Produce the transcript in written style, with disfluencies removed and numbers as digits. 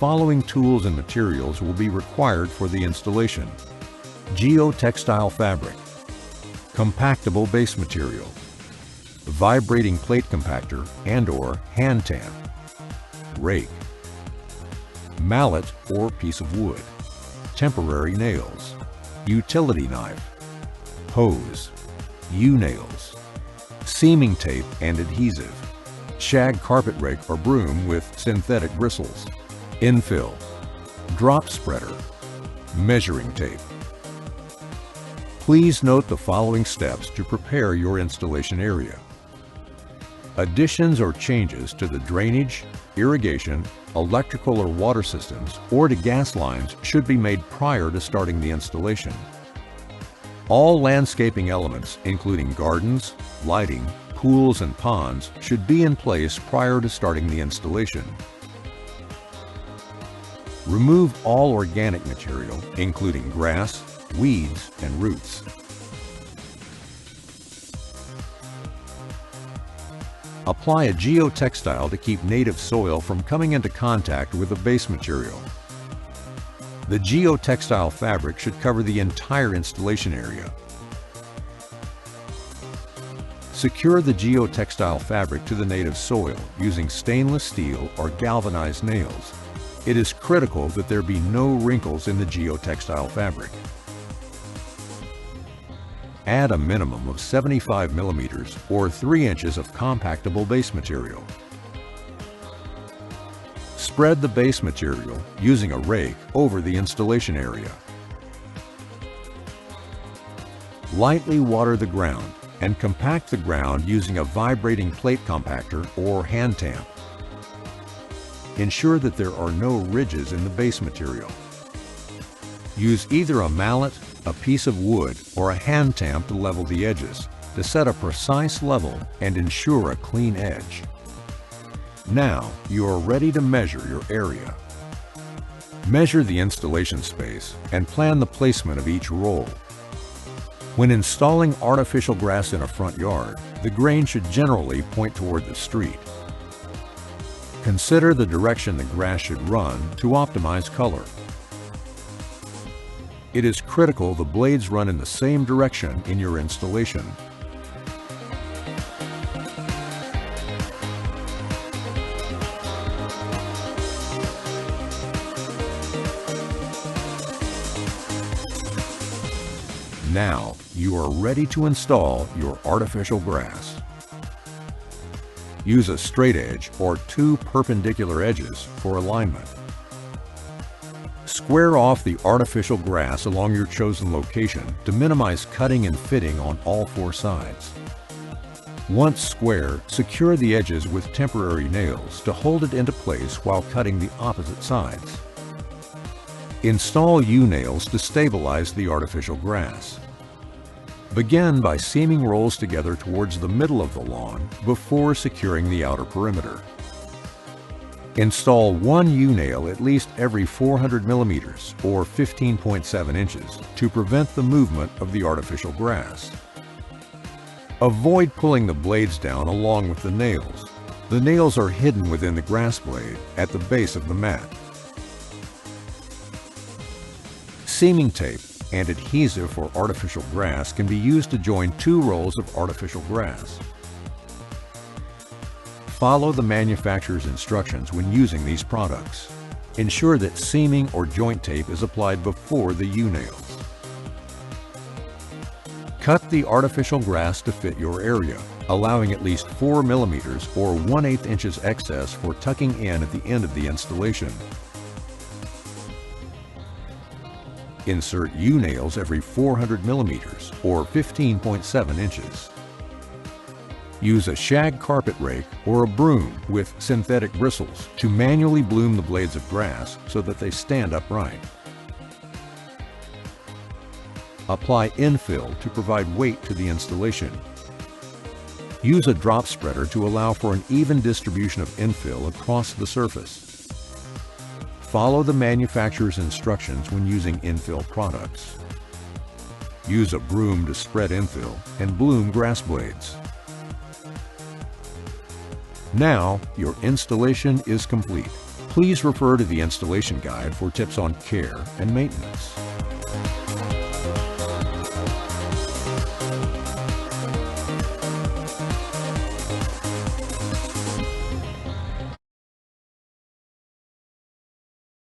Following tools and materials will be required for the installation: geotextile fabric, compactable base material, vibrating plate compactor and/or hand tamp, rake, mallet or piece of wood, temporary nails, utility knife, hose, U-nails, seaming tape and adhesive, shag carpet rake or broom with synthetic bristles, infill, drop spreader, measuring tape. Please note the following steps to prepare your installation area. Additions or changes to the drainage, irrigation, electrical or water systems, or to gas lines should be made prior to starting the installation. All landscaping elements, including gardens, lighting, pools, and ponds, should be in place prior to starting the installation. Remove all organic material, including grass, weeds, and roots. Apply a geotextile to keep native soil from coming into contact with the base material. The geotextile fabric should cover the entire installation area. Secure the geotextile fabric to the native soil using stainless steel or galvanized nails. It is critical that there be no wrinkles in the geotextile fabric. Add a minimum of 75 millimeters or 3 inches of compactable base material. Spread the base material using a rake over the installation area. Lightly water the ground and compact the ground using a vibrating plate compactor or hand tamp. Ensure that there are no ridges in the base material. Use either a mallet, a piece of wood, or a hand tamp to level the edges, to set a precise level and ensure a clean edge. Now you are ready to measure your area. Measure the installation space and plan the placement of each roll. When installing artificial grass in a front yard, the grain should generally point toward the street. Consider the direction the grass should run to optimize color. It is critical the blades run in the same direction in your installation. Now you are ready to install your artificial grass. Use a straight edge or 2 perpendicular edges for alignment. Square off the artificial grass along your chosen location to minimize cutting and fitting on all 4 sides. Once square, secure the edges with temporary nails to hold it into place while cutting the opposite sides. Install U-nails to stabilize the artificial grass. Begin by seaming rolls together towards the middle of the lawn before securing the outer perimeter. Install 1 U-nail at least every 400 millimeters or 15.7 inches to prevent the movement of the artificial grass. Avoid pulling the blades down along with the nails. The nails are hidden within the grass blade at the base of the mat. Seaming tape and adhesive for artificial grass can be used to join 2 rolls of artificial grass. Follow the manufacturer's instructions when using these products. Ensure that seaming or joint tape is applied before the U-nails. Cut the artificial grass to fit your area, allowing at least 4 millimeters or 1/8 inches excess for tucking in at the end of the installation. Insert U-nails every 400 millimeters or 15.7 inches. Use a shag carpet rake or a broom with synthetic bristles to manually bloom the blades of grass so that they stand upright. Apply infill to provide weight to the installation. Use a drop spreader to allow for an even distribution of infill across the surface. Follow the manufacturer's instructions when using infill products. Use a broom to spread infill and bloom grass blades. Now, your installation is complete. Please refer to the installation guide for tips on care and maintenance.